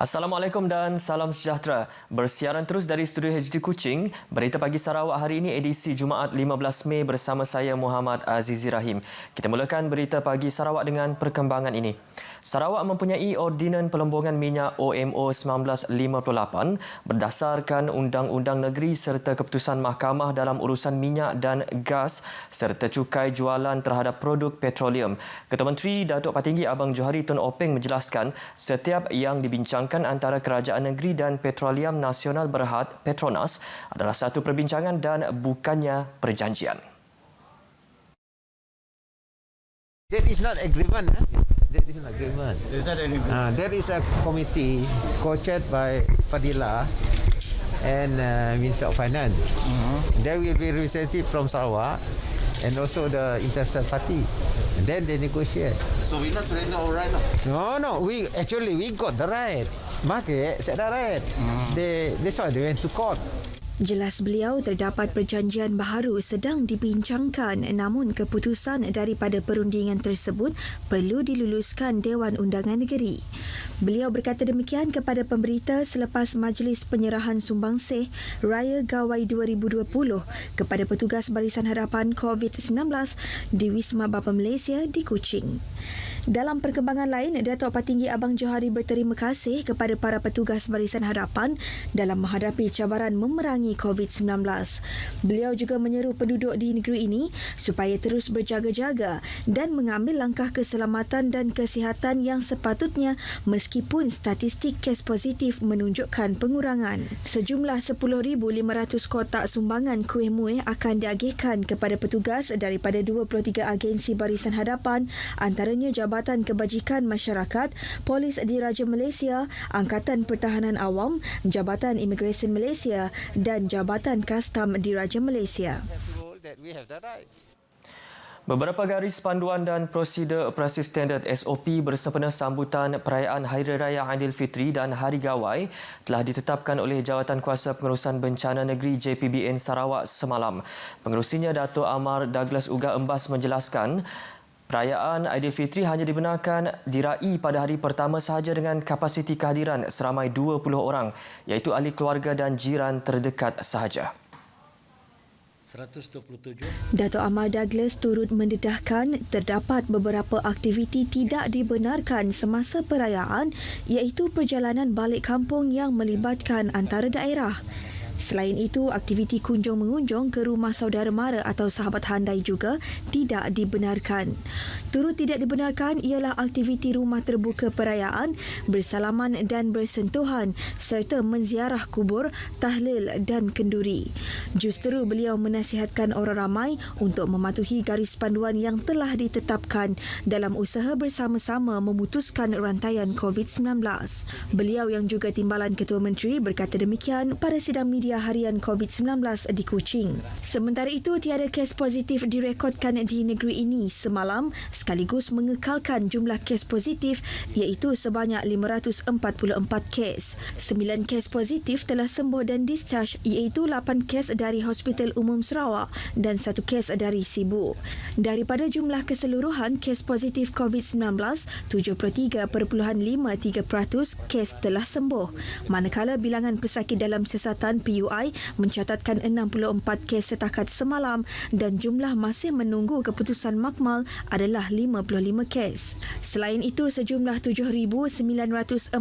Assalamualaikum dan salam sejahtera. Bersiaran terus dari studio HD Kuching, Berita Pagi Sarawak hari ini edisi Jumaat 15 Mei bersama saya Muhammad Azizi Rahim. Kita mulakan Berita Pagi Sarawak dengan perkembangan ini. Sarawak mempunyai Ordinan Pelembungan Minyak OMO 1958 berdasarkan Undang-Undang Negeri serta Keputusan Mahkamah dalam urusan minyak dan gas serta cukai jualan terhadap produk petroleum. Ketua Menteri Datuk Patinggi Abang Johari Tun Openg menjelaskan setiap yang dibincangkan antara Kerajaan Negeri dan Petroleum Nasional Berhad Petronas adalah satu perbincangan dan bukannya perjanjian. That is not agreement. That is not agreement. There is a committee co-chaired by Fadila and Minister of Finance. There will be representative from Sarawak and also the interested party. And then they negotiate. So we not surrender our right now? No. We got the right. Market set the right. That's why they went to court. Jelas beliau, terdapat perjanjian baharu sedang dibincangkan, namun keputusan daripada perundingan tersebut perlu diluluskan Dewan Undangan Negeri. Beliau berkata demikian kepada pemberita selepas Majlis Penyerahan Sumbangsih Raya Gawai 2020 kepada petugas Barisan Hadapan COVID-19 di Wisma Bapa Malaysia di Kuching. Dalam perkembangan lain, Datuk Patinggi Abang Johari berterima kasih kepada para petugas Barisan Hadapan dalam menghadapi cabaran memerangi COVID-19. Beliau juga menyeru penduduk di negeri ini supaya terus berjaga-jaga dan mengambil langkah keselamatan dan kesihatan yang sepatutnya meskipun statistik kes positif menunjukkan pengurangan. Sejumlah 10,500 kotak sumbangan kuih muih akan diagihkan kepada petugas daripada 23 agensi Barisan Hadapan, antaranya Jabatan Kebajikan Masyarakat, Polis Diraja Malaysia, Angkatan Pertahanan Awam, Jabatan Imigresen Malaysia dan Jabatan Kastam Diraja Malaysia. Beberapa garis panduan dan prosedur operasi standard SOP bersempena sambutan perayaan Hari Raya Aidilfitri dan Hari Gawai telah ditetapkan oleh Jawatan Kuasa Pengurusan Bencana Negeri JPBN Sarawak semalam. Pengerusinya Dato' Amar Douglas Uga Embas menjelaskan perayaan Aidilfitri hanya dibenarkan diraih pada hari pertama sahaja dengan kapasiti kehadiran seramai 20 orang, iaitu ahli keluarga dan jiran terdekat sahaja. 127. Dato' Amar Douglas turut mendedahkan terdapat beberapa aktiviti tidak dibenarkan semasa perayaan, iaitu perjalanan balik kampung yang melibatkan antara daerah. Selain itu, aktiviti kunjung-mengunjung ke rumah saudara mara atau sahabat handai juga tidak dibenarkan. Turut tidak dibenarkan ialah aktiviti rumah terbuka perayaan, bersalaman dan bersentuhan serta menziarah kubur, tahlil dan kenduri. Justeru beliau menasihatkan orang ramai untuk mematuhi garis panduan yang telah ditetapkan dalam usaha bersama-sama memutuskan rantaian COVID-19. Beliau yang juga Timbalan Ketua Menteri berkata demikian pada sidang media harian COVID-19 di Kuching. Sementara itu, tiada kes positif direkodkan di negeri ini semalam, sekaligus mengekalkan jumlah kes positif iaitu sebanyak 544 kes. 9 kes positif telah sembuh dan discharge iaitu 8 kes dari Hospital Umum Sarawak dan 1 kes dari Sibu. Daripada jumlah keseluruhan kes positif COVID-19, 73.53% kes telah sembuh. Manakala bilangan pesakit dalam siasatan PUI mencatatkan 64 kes setakat semalam dan jumlah masih menunggu keputusan makmal adalah 55 kes. Selain itu, sejumlah 7,943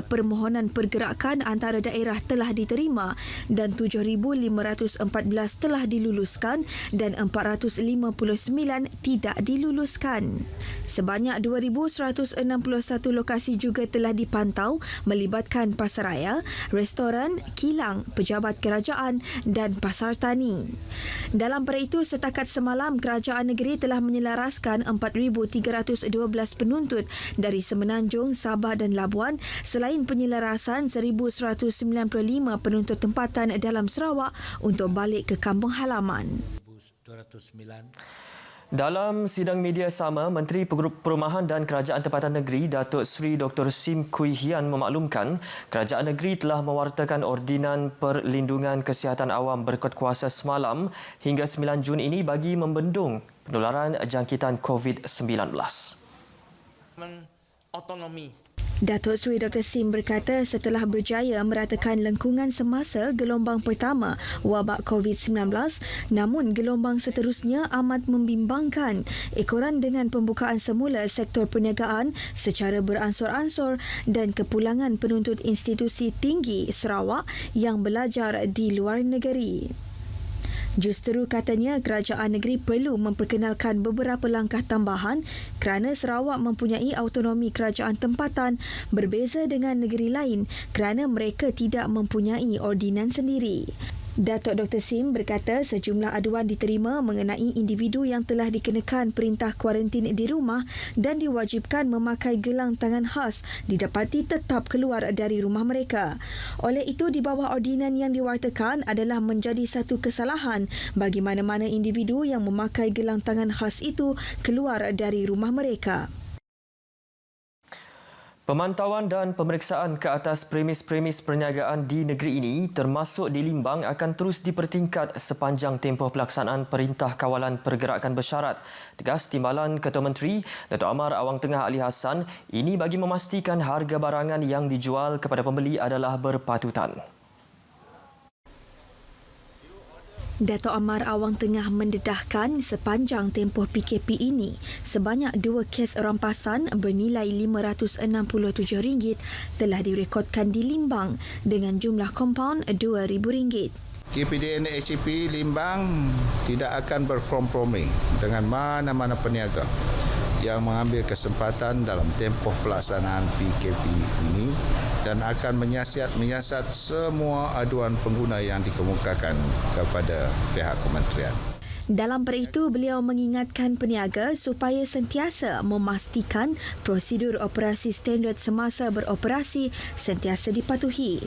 permohonan pergerakan antara daerah telah diterima dan 7,514 telah diluluskan dan 459 tidak diluluskan. Sebanyak 2,161 lokasi juga telah dipantau melibatkan pasaraya, restoran, kilang, pejabat kerajaan dan pasar tani. Dalam pada itu, setakat semalam Kerajaan Negeri telah menyelaraskan 4,312 penuntut dari Semenanjung, Sabah dan Labuan selain penyelarasan 1,195 penuntut tempatan dalam Sarawak untuk balik ke kampung halaman. 209. Dalam sidang media sama, Menteri Perumahan dan Kerajaan Tempatan Negeri Datuk Seri Dr. Sim Kui Hian memaklumkan Kerajaan Negeri telah mewartakan Ordinan Perlindungan Kesihatan Awam berkod kuasa semalam hingga 9 Jun ini bagi membendung penularan jangkitan COVID-19. Otonomi Datuk Seri Dr. Sim berkata setelah berjaya meratakan lengkungan semasa gelombang pertama wabak COVID-19, namun gelombang seterusnya amat membimbangkan ekoran dengan pembukaan semula sektor perniagaan secara beransur-ansur dan kepulangan penuntut institusi tinggi Sarawak yang belajar di luar negeri. Justeru katanya kerajaan negeri perlu memperkenalkan beberapa langkah tambahan kerana Sarawak mempunyai autonomi kerajaan tempatan berbeza dengan negeri lain kerana mereka tidak mempunyai ordinan sendiri. Datuk Dr. Sim berkata sejumlah aduan diterima mengenai individu yang telah dikenakan perintah kuarantin di rumah dan diwajibkan memakai gelang tangan khas didapati tetap keluar dari rumah mereka. Oleh itu, di bawah ordinan yang diwartakan adalah menjadi satu kesalahan bagi mana-mana individu yang memakai gelang tangan khas itu keluar dari rumah mereka. Pemantauan dan pemeriksaan ke atas premis-premis perniagaan di negeri ini termasuk di Limbang akan terus dipertingkat sepanjang tempoh pelaksanaan Perintah Kawalan Pergerakan Bersyarat. Tegas Timbalan Ketua Menteri Datuk Amar Awang Tengah Ali Hassan, ini bagi memastikan harga barangan yang dijual kepada pembeli adalah berpatutan. Datuk Amar Awang Tengah mendedahkan sepanjang tempoh PKP ini, sebanyak 2 kes rampasan bernilai RM567 telah direkodkan di Limbang dengan jumlah kompaun RM2,000. KPDN HCP Limbang tidak akan berkompromi dengan mana-mana peniaga yang mengambil kesempatan dalam tempoh pelaksanaan PKP ini dan akan menyiasat semua aduan pengguna yang dikemukakan kepada pihak kementerian. Dalam perkara itu, beliau mengingatkan peniaga supaya sentiasa memastikan prosedur operasi standard semasa beroperasi sentiasa dipatuhi.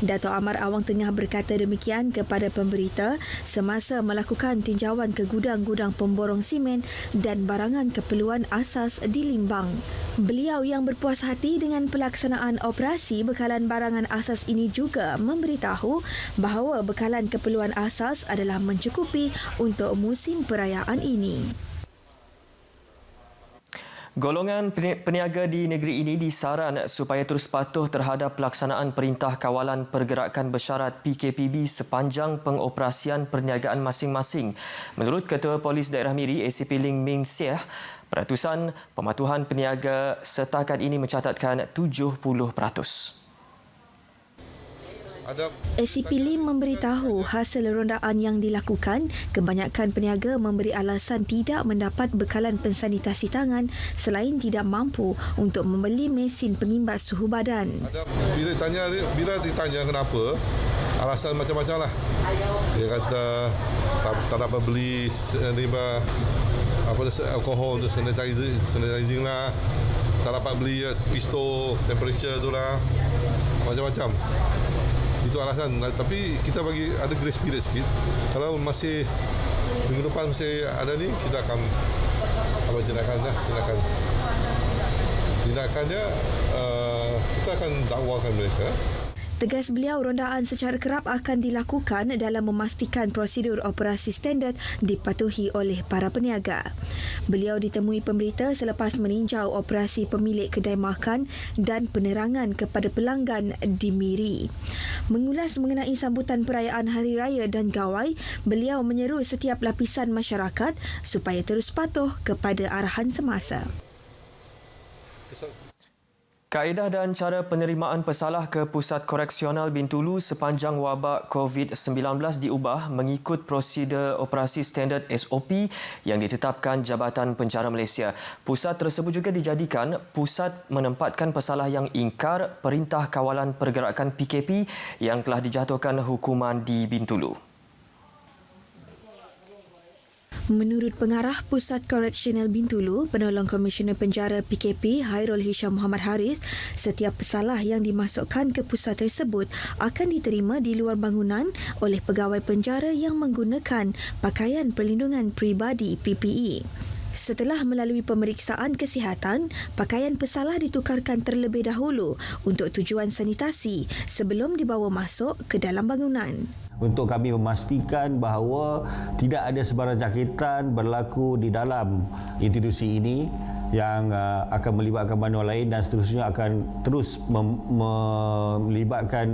Datuk Amar Awang Tengah berkata demikian kepada pemberita semasa melakukan tinjauan ke gudang-gudang pemborong simen dan barangan keperluan asas di Limbang. Beliau yang berpuas hati dengan pelaksanaan operasi bekalan barangan asas ini juga memberitahu bahawa bekalan keperluan asas adalah mencukupi untuk musim perayaan ini. Golongan peniaga di negeri ini disaran supaya terus patuh terhadap pelaksanaan Perintah Kawalan Pergerakan Bersyarat PKPB sepanjang pengoperasian perniagaan masing-masing. Menurut Ketua Polis Daerah Miri ACP Ling Ming Siah, peratusan pematuhan peniaga setakat ini mencatatkan 70%. ACP Lim memberitahu hasil rondaan yang dilakukan, kebanyakan peniaga memberi alasan tidak mendapat bekalan pensanitasi tangan selain tidak mampu untuk membeli mesin pengimbat suhu badan. Bila ditanya kenapa, alasan macam-macam lah. Dia kata tak dapat beli alkohol untuk sanitizing lah, tak dapat beli pistol temperature tu lah, macam-macam. Itu alasan. Tapi kita bagi ada grace period sikit. Kalau masih minggu depan masih ada ni, kita akan tindakannya kita akan dakwakan mereka. Tegas beliau, rondaan secara kerap akan dilakukan dalam memastikan prosedur operasi standard dipatuhi oleh para peniaga. Beliau ditemui pemberita selepas meninjau operasi pemilik kedai makan dan penerangan kepada pelanggan di Miri. Mengulas mengenai sambutan perayaan Hari Raya dan Gawai, beliau menyeru setiap lapisan masyarakat supaya terus patuh kepada arahan semasa. Kaedah dan cara penerimaan pesalah ke Pusat Koreksional Bintulu sepanjang wabak COVID-19 diubah mengikut prosedur operasi standard SOP yang ditetapkan Jabatan Penjara Malaysia. Pusat tersebut juga dijadikan pusat menempatkan pesalah yang ingkar Perintah Kawalan Pergerakan PKP yang telah dijatuhkan hukuman di Bintulu. Menurut Pengarah Pusat Koreksional Bintulu, Penolong Komisioner Penjara PKP Hairul Hisham Muhammad Haris, setiap pesalah yang dimasukkan ke pusat tersebut akan diterima di luar bangunan oleh pegawai penjara yang menggunakan pakaian perlindungan peribadi PPE. Setelah melalui pemeriksaan kesihatan, pakaian pesalah ditukarkan terlebih dahulu untuk tujuan sanitasi sebelum dibawa masuk ke dalam bangunan. Untuk kami memastikan bahawa tidak ada sebarang jangkitan berlaku di dalam institusi ini yang akan melibatkan bantuan lain dan seterusnya akan terus melibatkan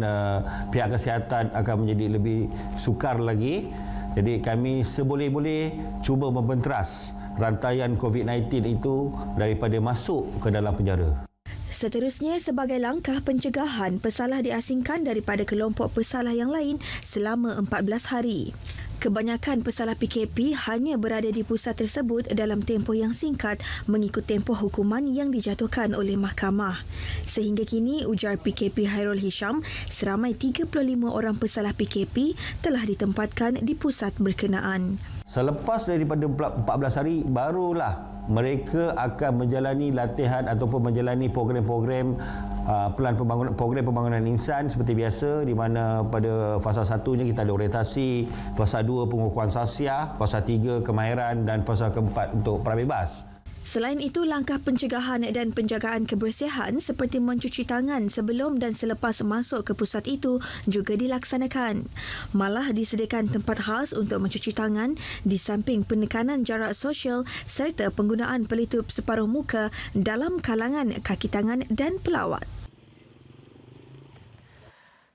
pihak kesihatan akan menjadi lebih sukar lagi. Jadi kami seboleh-boleh cuba membenteras rantaian COVID-19 itu daripada masuk ke dalam penjara. Seterusnya, sebagai langkah pencegahan, pesalah diasingkan daripada kelompok pesalah yang lain selama 14 hari. Kebanyakan pesalah PKP hanya berada di pusat tersebut dalam tempoh yang singkat mengikut tempoh hukuman yang dijatuhkan oleh mahkamah. Sehingga kini, ujar PKP Hairul Hisham, seramai 35 orang pesalah PKP telah ditempatkan di pusat berkenaan. Selepas daripada 14 hari, barulah mereka akan menjalani latihan ataupun menjalani program-program program pembangunan insan seperti biasa, di mana pada fasa 1-nya kita ada orientasi, fasa 2 pengukuhan sasiah, fasa 3 kemahiran dan fasa keempat untuk prabebas. Selain itu, langkah pencegahan dan penjagaan kebersihan seperti mencuci tangan sebelum dan selepas masuk ke pusat itu juga dilaksanakan. Malah disediakan tempat khas untuk mencuci tangan di samping penekanan jarak sosial serta penggunaan pelitup separuh muka dalam kalangan kaki tangan dan pelawat.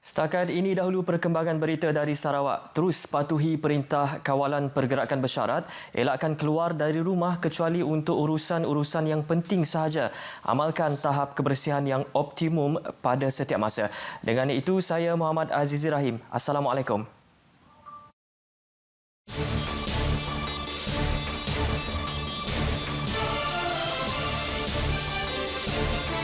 Setakat ini dahulu perkembangan berita dari Sarawak. Terus patuhi perintah kawalan pergerakan bersyarat, elakkan keluar dari rumah kecuali untuk urusan-urusan yang penting sahaja. Amalkan tahap kebersihan yang optimum pada setiap masa. Dengan itu, saya Muhammad Azizi Rahim. Assalamualaikum.